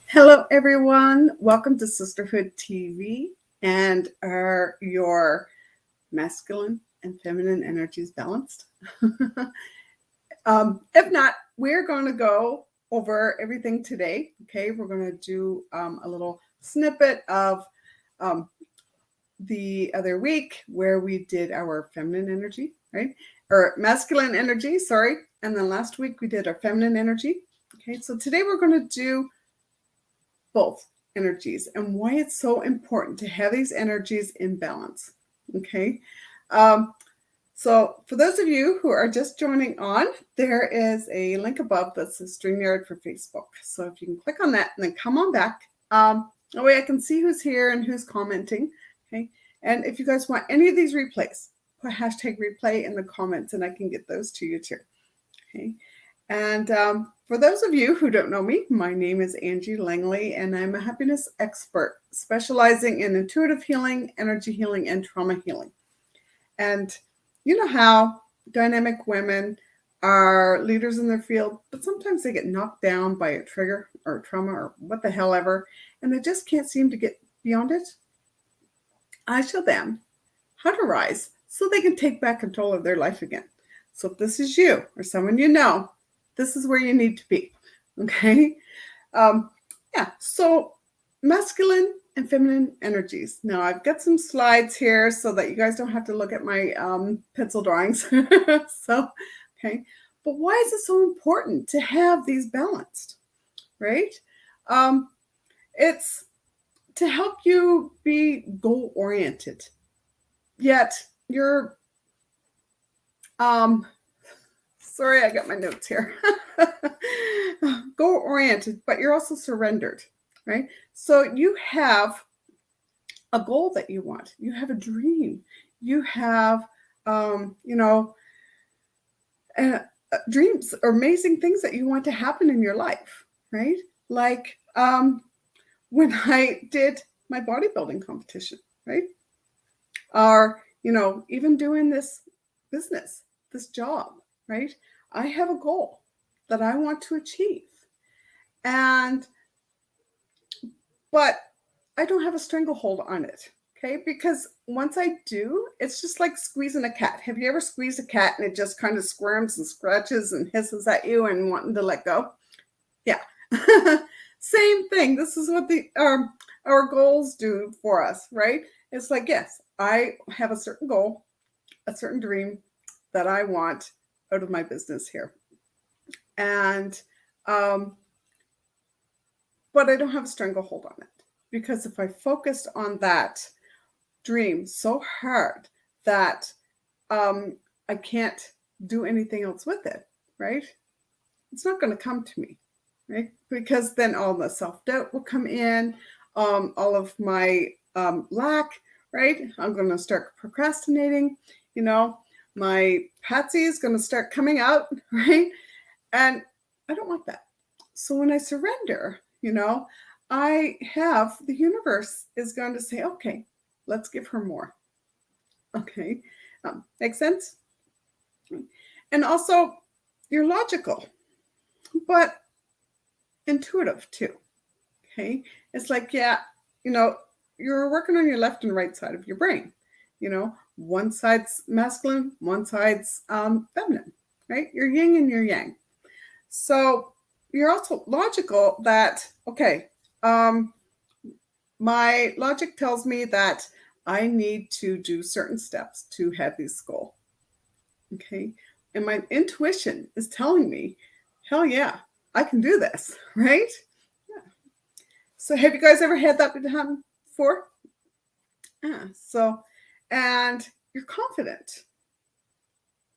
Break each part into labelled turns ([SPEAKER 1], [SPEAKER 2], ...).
[SPEAKER 1] Hello, everyone. Welcome to Sisterhood TV and are your masculine and feminine energies balanced? If not, we're going to go over everything today. Okay, we're going to do a little snippet of um, the other week where we did our feminine energy, right? Or masculine energy, sorry. And then last week we did our feminine energy. Okay, so today we're going to do both energies and why it's so important to have these energies in balance. Okay. Um, so, for those of you who are just joining on, there is a link above that says StreamYard for Facebook. So, if you can click on that and then come on back, that way I can see who's here and who's commenting. Okay. And if you guys want any of these replays, put hashtag replay in the comments and I can get those to you too. Okay. And for those of you who don't know me, my name is Angie Langley, and I'm a happiness expert specializing in intuitive healing, energy healing, and trauma healing. And you know how dynamic women are leaders in their field, but sometimes they get knocked down by a trigger or trauma or what the hell ever, and they just can't seem to get beyond it. I show them how to rise so they can take back control of their life again. So if this is you or someone you know, this is where you need to be. Okay. So masculine and feminine energies. Now I've got some slides here so that you guys don't have to look at my pencil drawings. Okay. But why is it so important to have these balanced, right? It's to help you be goal oriented, yet you're sorry, I got my notes here. Goal oriented, but you're also surrendered, right? So you have a goal that you want, you have a dream, you have, dreams or amazing things that you want to happen in your life, right? Like when I did my bodybuilding competition, right? Or, even doing this business, this job, right? I have a goal that I want to achieve. And, but I don't have a stranglehold on it. Okay. Because once I do, it's just like squeezing a cat. Have you ever squeezed a cat and it just kind of squirms and scratches and hisses at you and wanting to let go? Yeah. Same thing. This is what our goals do for us, right? It's like, yes, I have a certain goal, a certain dream that I want out of my business here. And, but I don't have a stranglehold on it because if I focused on that dream so hard that I can't do anything else with it, right? It's not going to come to me, right? Because then all the self doubt will come in, all of my lack, right? I'm going to start procrastinating, my patsy is going to start coming out, right? And I don't want that. So when I surrender, I have the universe is going to say, okay, let's give her more. Okay. Makes sense? And also, you're logical, but intuitive too. Okay. It's like, yeah, you're working on your left and right side of your brain. One side's masculine, one side's feminine, right? You're yin and you're yang. So you're also logical that, okay, my logic tells me that I need to do certain steps to have this goal. Okay. And my intuition is telling me, hell yeah, I can do this, right? Yeah. So have you guys ever had that happen before? Yeah. So, and you're confident,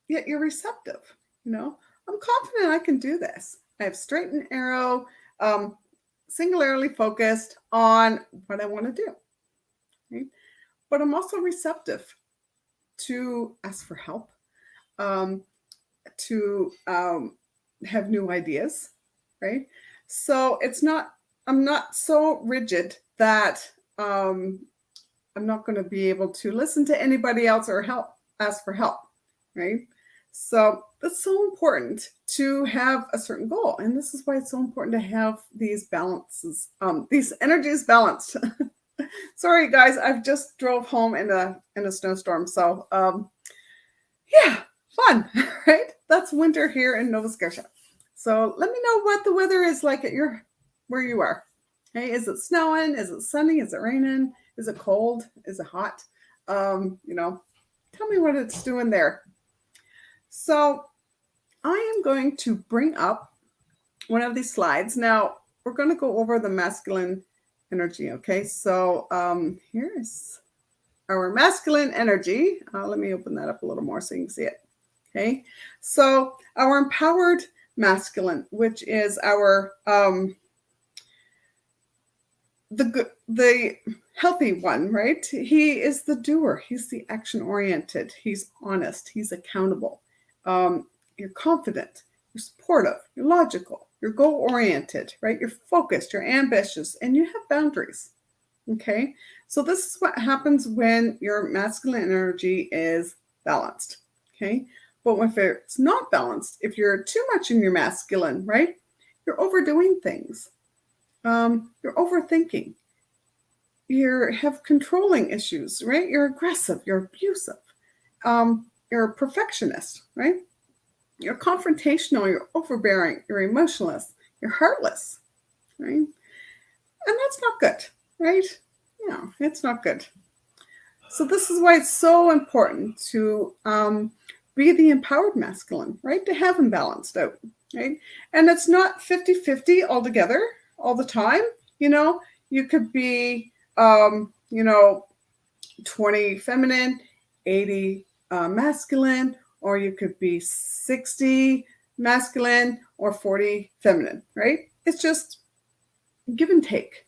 [SPEAKER 1] yet you're receptive. I'm confident I can do this. I have straight and arrow, singularly focused on what I want to do. Right? But I'm also receptive to ask for help, to have new ideas, right? So I'm not so rigid that I'm not going to be able to listen to anybody else or ask for help, right? So it's so important to have a certain goal. And this is why it's so important to have these balances, these energies balanced. Sorry, guys, I've just drove home in a snowstorm. So yeah, fun, right? That's winter here in Nova Scotia. So let me know what the weather is like at where you are. Hey, is it snowing? Is it sunny? Is it raining? Is it cold? Is it hot? Tell me what it's doing there. So I am going to bring up one of these slides. Now we're going to go over the masculine energy. Okay, so here's our masculine energy. Let me open that up a little more so you can see it. Okay, so our empowered masculine, which is our the healthy one, right? He is the doer. He's the action oriented. He's honest. He's accountable. You're confident. You're supportive. You're logical. You're goal oriented, right? You're focused. You're ambitious, and you have boundaries. Okay, so this is what happens when your masculine energy is balanced. Okay, but if it's not balanced, if you're too much in your masculine, right, you're overdoing things. You're overthinking. You have controlling issues, right? You're aggressive. You're abusive. You're a perfectionist, right? You're confrontational. You're overbearing. You're emotionless. You're heartless, right? And that's not good, right? No, it's not good. So this is why it's so important to be the empowered masculine, right? To have them balanced out, right? And it's not 50-50 altogether all the time. You could be, 20 feminine, 80 masculine, or you could be 60 masculine or 40 feminine, right? It's just give and take,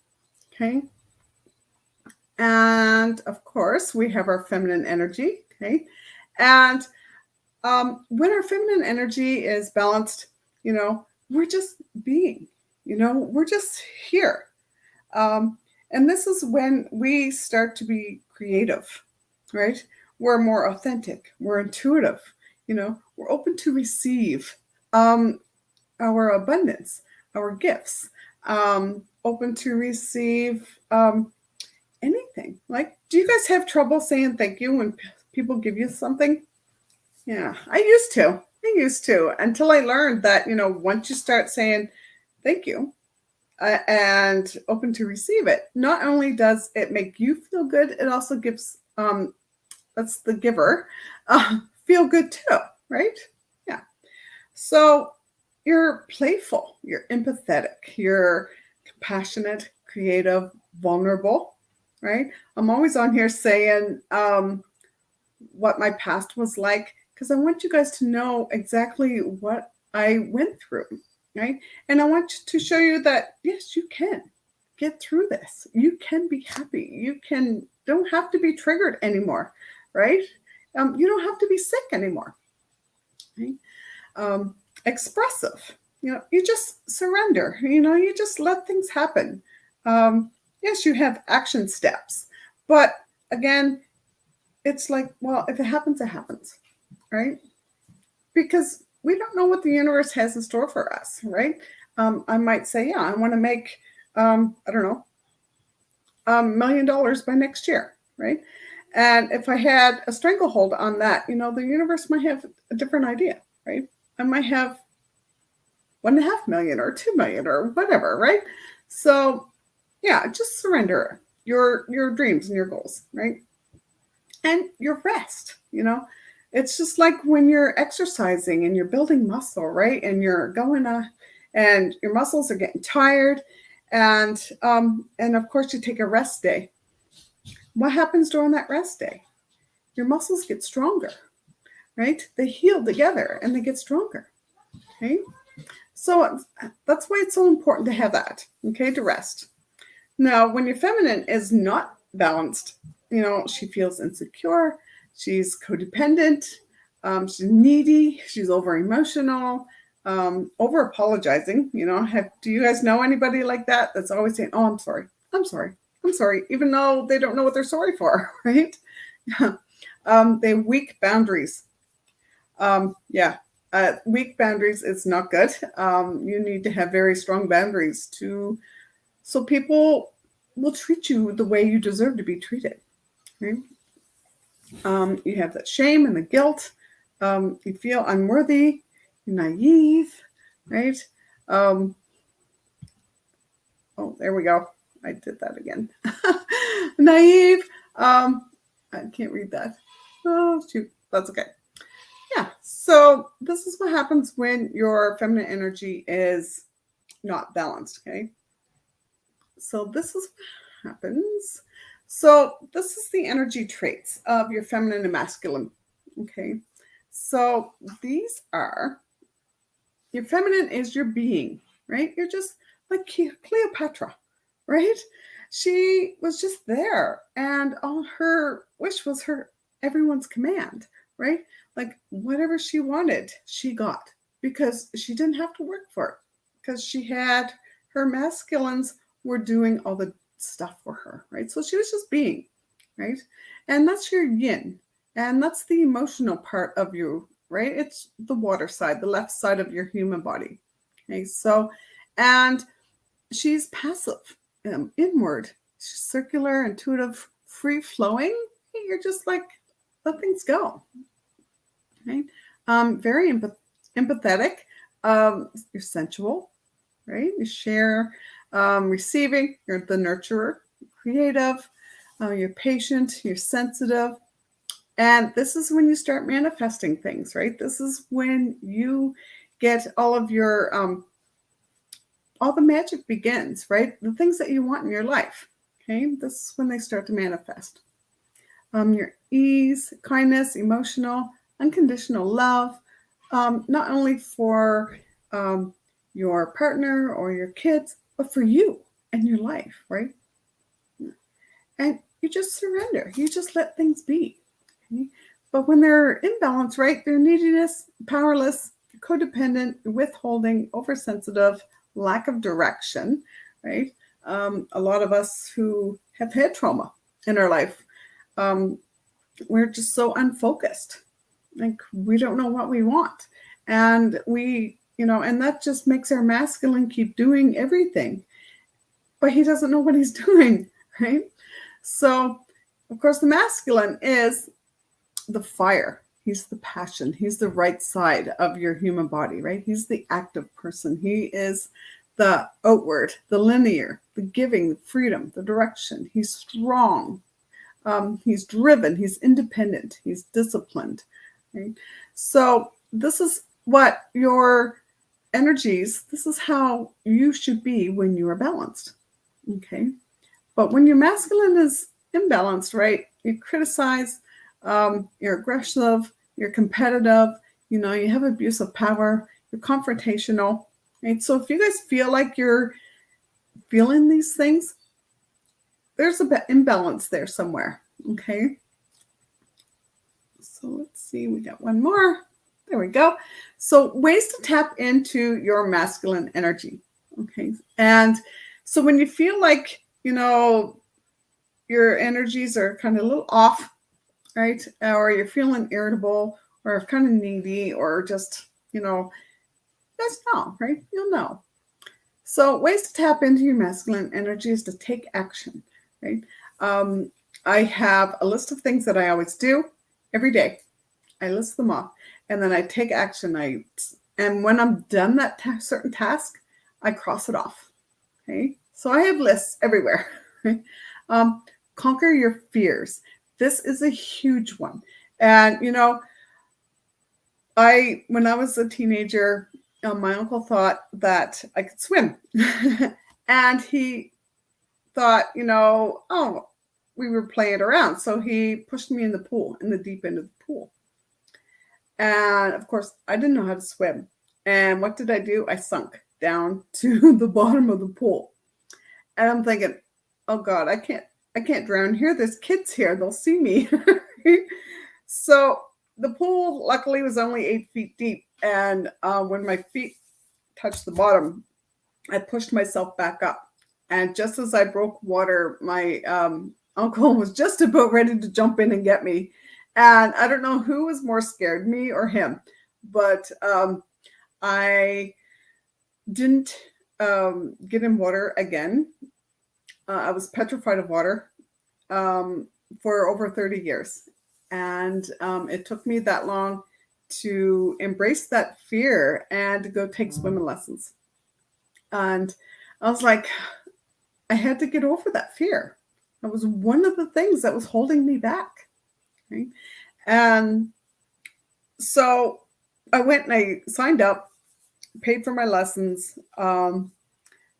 [SPEAKER 1] okay? And of course, we have our feminine energy, okay? And when our feminine energy is balanced, we're just being, we're just here. And this is when we start to be creative, right? We're more authentic, we're intuitive, we're open to receive our abundance, our gifts, open to receive anything. Like, do you guys have trouble saying thank you when people give you something? Yeah, I used to until I learned that, once you start saying thank you and open to receive it, not only does it make you feel good, it also gives, that's the giver, feel good too, right? Yeah. So you're playful, you're empathetic, you're compassionate, creative, vulnerable, right? I'm always on here saying what my past was like, because I want you guys to know exactly what I went through, right? And I want to show you that, yes, you can get through this. You can be happy. You don't have to be triggered anymore, right? You don't have to be sick anymore. Right? Expressive, you just surrender, you just let things happen. Yes, you have action steps, but again, it's like, well, if it happens, it happens, right? Because we don't know what the universe has in store for us, right? I might say, yeah, I want to make, I don't know, $1 million by next year, right? And if I had a stranglehold on that, the universe might have a different idea, right? I might have 1.5 million or 2 million or whatever, right? So yeah, just surrender your dreams and your goals, right? And your rest, it's just like when you're exercising and you're building muscle, right? And you're going and your muscles are getting tired, and of course you take a rest day. What happens during that rest day? Your muscles get stronger, right? They heal together and they get stronger, okay? So that's why it's so important to have that, okay, to rest. Now, when your feminine is not balanced, she feels insecure, she's codependent, she's needy, she's over emotional, over apologizing. Do you guys know anybody like that that's always saying, oh, I'm sorry, even though they don't know what they're sorry for, right? They have weak boundaries. Yeah. Weak boundaries is not good. You need to have very strong boundaries so people will treat you the way you deserve to be treated. Right? You have that shame and the guilt. You feel unworthy, you're naive, right? Um, oh, there we go. I did that again. Naive. I can't read that. Oh, shoot. That's okay. Yeah. So this is what happens when your feminine energy is not balanced. Okay. So this is what happens. So this is the energy traits of your feminine and masculine. Okay. So these are your feminine is your being, right? You're just like Cleopatra, right? She was just there, and all her wish was her everyone's command, right? Like whatever she wanted, she got because she didn't have to work for it because she had her masculines were doing all the stuff for her, right? So she was just being, right? And that's your yin, and that's the emotional part of you, right? It's the water side, the left side of your human body. Okay, so, and she's passive, inward, she's circular, intuitive, free flowing. You're just like, let things go. Okay, very empathetic. You're sensual, right? You share, receiving. You're the nurturer, creative. You're patient. You're sensitive. And this is when you start manifesting things, right? This is when you get all of your, all the magic begins, right? The things that you want in your life, okay? This is when they start to manifest. Your ease, kindness, emotional, unconditional love, not only for your partner or your kids, but for you and your life, right? And you just surrender. You just let things be. Okay? But when they're imbalanced, right, they're neediness, powerless, codependent, withholding, oversensitive, lack of direction, right? A lot of us who have had trauma in our life, we're just so unfocused. Like we don't know what we want. And we, and that just makes our masculine keep doing everything. But he doesn't know what he's doing, right? So, of course, the masculine is the fire. He's the passion. He's the right side of your human body, right? He's the active person. He is the outward, the linear, the giving, the freedom, the direction. He's strong. He's driven. He's independent. He's disciplined. Right? So this is what your energies, this is how you should be when you are balanced. Okay. But when your masculine is imbalanced, right, you criticize, you're aggressive, you're competitive, you have abuse of power, you're confrontational, right? So if you guys feel like you're feeling these things, there's a bit imbalance there somewhere, okay? So let's see, we got one more. There we go. So ways to tap into your masculine energy, okay? And so when you feel like, your energies are kind of a little off, right? Or you're feeling irritable or kind of needy or just, you guys know, right? You'll know. So ways to tap into your masculine energy is to take action, right? I have a list of things that I always do every day. I list them off and then I take action. And when I'm done that certain task, I cross it off. Okay. So I have lists everywhere. Conquer your fears. This is a huge one. And, when I was a teenager, my uncle thought that I could swim. And he thought, oh, we were playing around. So he pushed me in the pool, in the deep end of the pool. And of course, I didn't know how to swim. And what did I do? I sunk down to the bottom of the pool. And I'm thinking, oh God, I can't drown here. There's kids here. They'll see me. So the pool luckily was only 8 feet deep. And when my feet touched the bottom, I pushed myself back up. And just as I broke water, my uncle was just about ready to jump in and get me. And I don't know who was more scared, me or him, but I didn't get in water again. I was petrified of water um, for over 30 years. And it took me that long to embrace that fear and to go take swimming lessons. And I was like, I had to get over that fear. That was one of the things that was holding me back. Right? And so I went and I signed up, paid for my lessons. And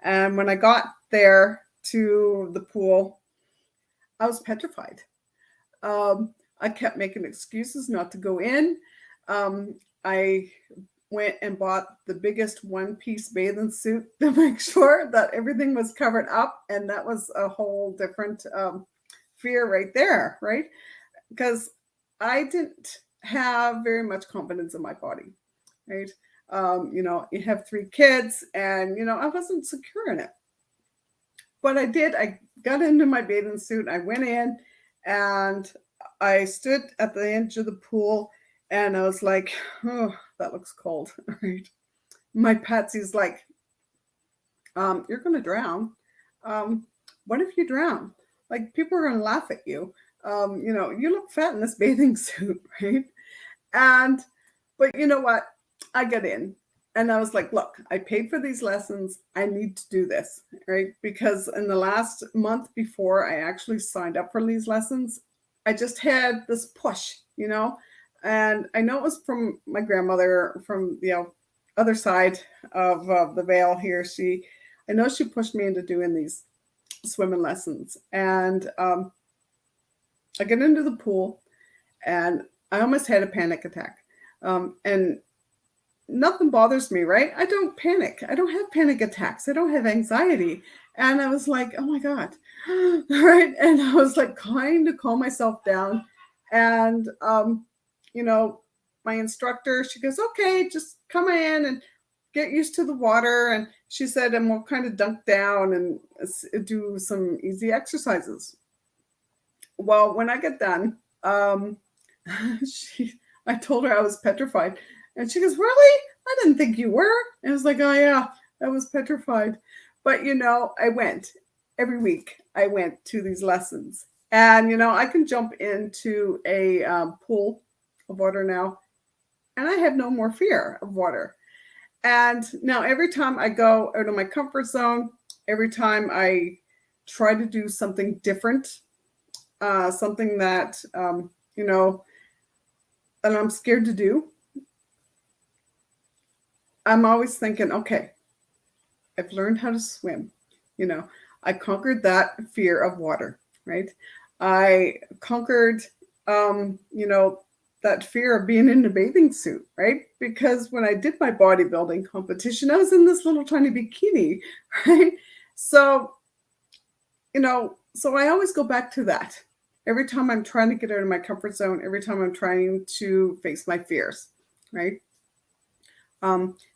[SPEAKER 1] when I got there to the pool, I was petrified. I kept making excuses not to go in. I went and bought the biggest one-piece bathing suit to make sure that everything was covered up, and that was a whole different fear right there, right? Because I didn't have very much confidence in my body, right? You have 3 kids, and I wasn't secure in it. But I did. I got into my bathing suit. I went in, and I stood at the edge of the pool, and I was like, "Oh, that looks cold." Right? My Patsy's like, "You're gonna drown. What if you drown? Like people are gonna laugh at you. You look fat in this bathing suit, right?" And but you know what? I got in and I was like, look, I paid for these lessons. I need to do this, right? Because in the last month before I actually signed up for these lessons, I just had this push, and I know it was from my grandmother from the other side of the veil here. I know she pushed me into doing these swimming lessons, and I get into the pool, and I almost had a panic attack. And nothing bothers me, right? I don't panic. I don't have panic attacks. I don't have anxiety. And I was like, oh my God. Right. And I was like trying to calm myself down. And, you know, my instructor, she goes, okay, just come in and get used to the water. And she said, and we'll kind of dunk down and do some easy exercises. Well, when I get done, I told her I was petrified. And she goes, really? I didn't think you were. And I was like, oh, yeah, I was petrified. But, I went every week. I went to these lessons. And, I can jump into a pool of water now. And I have no more fear of water. And now every time I go out of my comfort zone, every time I try to do something different, something that, and I'm scared to do, I'm always thinking, okay, I've learned how to swim. I conquered that fear of water, right? I conquered, that fear of being in a bathing suit, right? Because when I did my bodybuilding competition, I was in this little tiny bikini, right? So, so I always go back to that. Every time I'm trying to get out of my comfort zone, every time I'm trying to face my fears, right?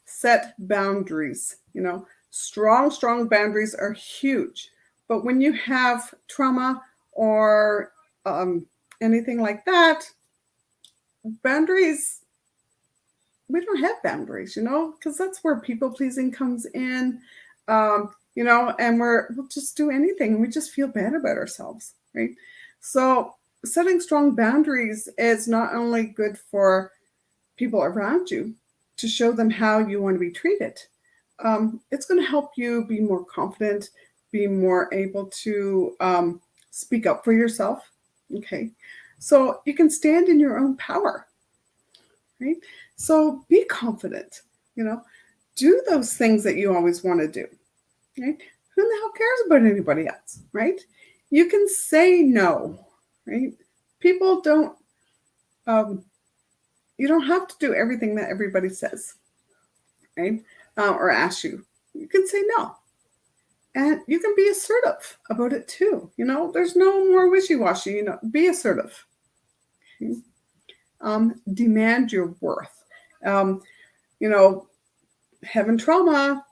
[SPEAKER 1] Set boundaries. Strong boundaries are huge. But when you have trauma or anything like that, boundaries, we don't have boundaries, because that's where people pleasing comes in, and we'll just do anything. We just feel bad about ourselves, right? So setting strong boundaries is not only good for people around you to show them how you want to be treated. It's going to help you be more confident, be more able to speak up for yourself. Okay. So you can stand in your own power, right? So be confident, do those things that you always want to do, right? Who the hell cares about anybody else, right? You can say no, right? People don't, you don't have to do everything that everybody says, right? Or asks you. You can say no. And you can be assertive about it too. There's no more wishy-washy, be assertive. Okay? Demand your worth. Having trauma,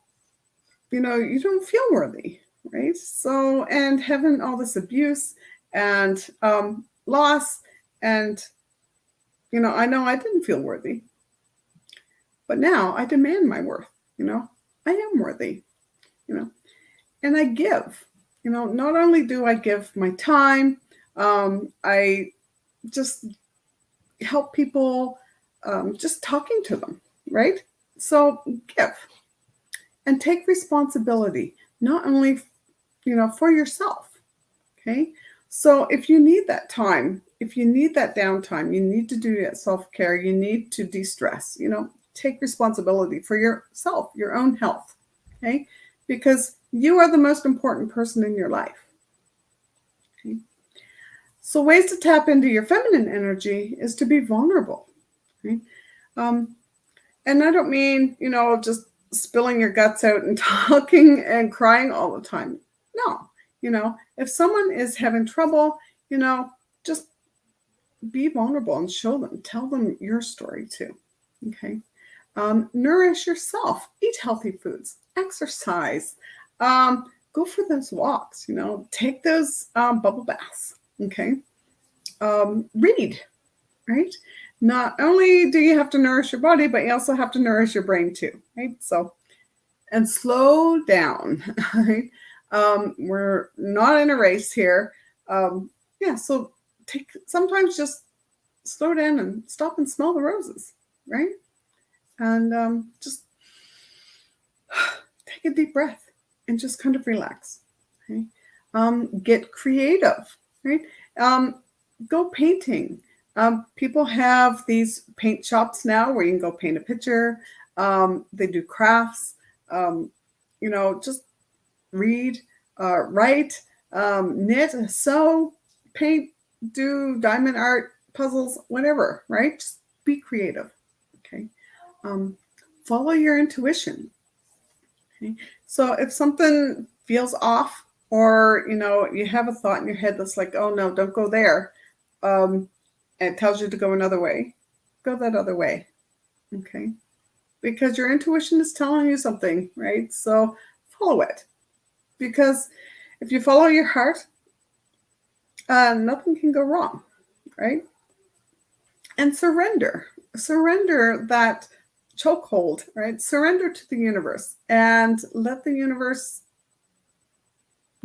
[SPEAKER 1] you don't feel worthy, right? So, and having all this abuse and loss and I know I didn't feel worthy, but now I demand my worth. I am worthy, and I give. Not only do I give my time, I just help people, just talking to them, right? So give and take responsibility, not only, for yourself. Okay. So if you need that time, if you need that downtime, you need to do that self-care, you need to de-stress, take responsibility for yourself, your own health. Okay. Because you are the most important person in your life. Okay? So ways to tap into your feminine energy is to be vulnerable. Okay? And I don't mean, just spilling your guts out and talking and crying all the time. No, if someone is having trouble, just be vulnerable and show them, tell them your story too. Okay. Nourish yourself, eat healthy foods, exercise, go for those walks, take those bubble baths. Okay. Read, right? Not only do you have to nourish your body, but you also have to nourish your brain too, right? So, and slow down, right? We're not in a race here. So sometimes just slow down and stop and smell the roses, right? And just take a deep breath and just kind of relax. Okay? Get creative, right? Go painting. People have these paint shops now where you can go paint a picture. They do crafts. Just read, write, knit, sew, paint, do diamond art, puzzles, whatever, right? Just be creative. Okay. Follow your intuition. Okay. So if something feels off, or you have a thought in your head that's like, oh no, don't go there, and it tells you to go another way, go that other way. Okay. Because your intuition is telling you something, right? So follow it. Because if you follow your heart, nothing can go wrong, right? And surrender that chokehold, right? Surrender to the universe and let the universe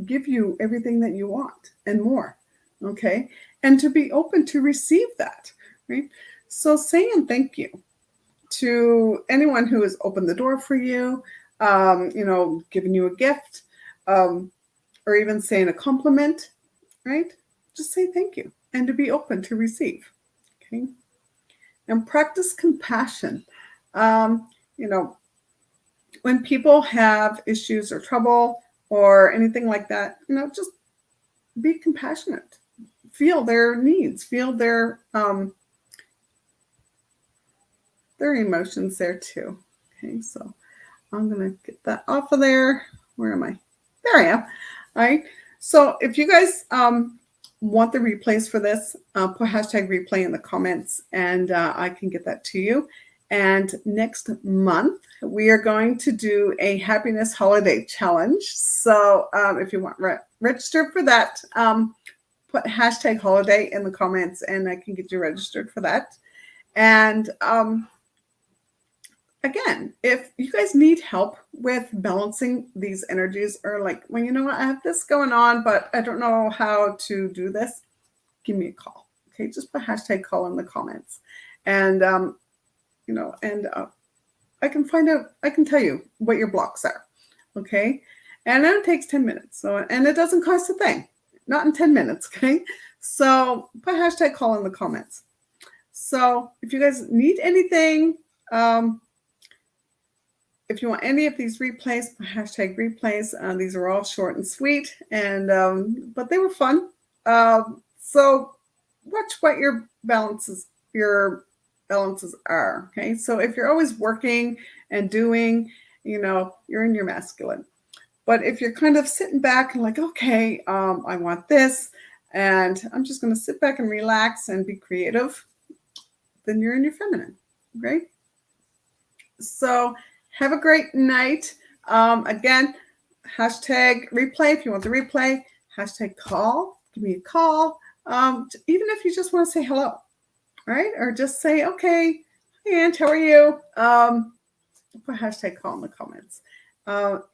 [SPEAKER 1] give you everything that you want and more. Okay. And to be open to receive that, right? So saying thank you to anyone who has opened the door for you, giving you a gift, or even saying a compliment, right? Just say thank you and to be open to receive. Okay. And practice compassion. When people have issues or trouble or anything like that, just be compassionate. Feel their needs, feel their emotions there too. Okay, so I'm going to get that off of there. Where am I? There I am. All right. So if you guys want the replays for this, put hashtag replay in the comments and I can get that to you. And next month, we are going to do a happiness holiday challenge. So if you want register for that, put hashtag holiday in the comments and I can get you registered for that. And again, if you guys need help with balancing these energies, or like, well, I have this going on, but I don't know how to do this, give me a call. Okay, just put hashtag call in the comments. And I can find out, I can tell you what your blocks are. Okay. And then it takes 10 minutes. So, and it doesn't cost a thing, not in 10 minutes. Okay. So put hashtag call in the comments. So if you guys need anything, if you want any of these replays, put hashtag replays. These are all short and sweet, and but they were fun. So watch what your balances are. Okay. So if you're always working and doing, you're in your masculine. But if you're kind of sitting back and like, okay, I want this, and I'm just going to sit back and relax and be creative, then you're in your feminine. Right? So have a great night. Again, hashtag replay if you want the replay. Hashtag call. Give me a call. Even if you just want to say hello. All right. Or just say, okay, hey, Aunt, how are you? Put hashtag call in the comments.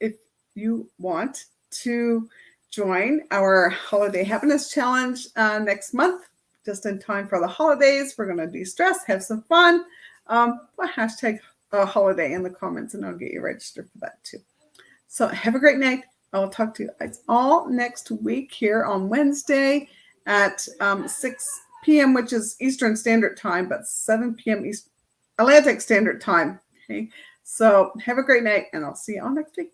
[SPEAKER 1] If you want to join our holiday happiness challenge next month, just in time for the holidays, we're going to de-stress, have some fun. Put hashtag holiday in the comments and I'll get you registered for that too. So have a great night. I will talk to you guys all next week here on Wednesday at 6 p.m., which is Eastern Standard Time, but 7 p.m. Atlantic Standard Time. Okay. So have a great night and I'll see you all next week.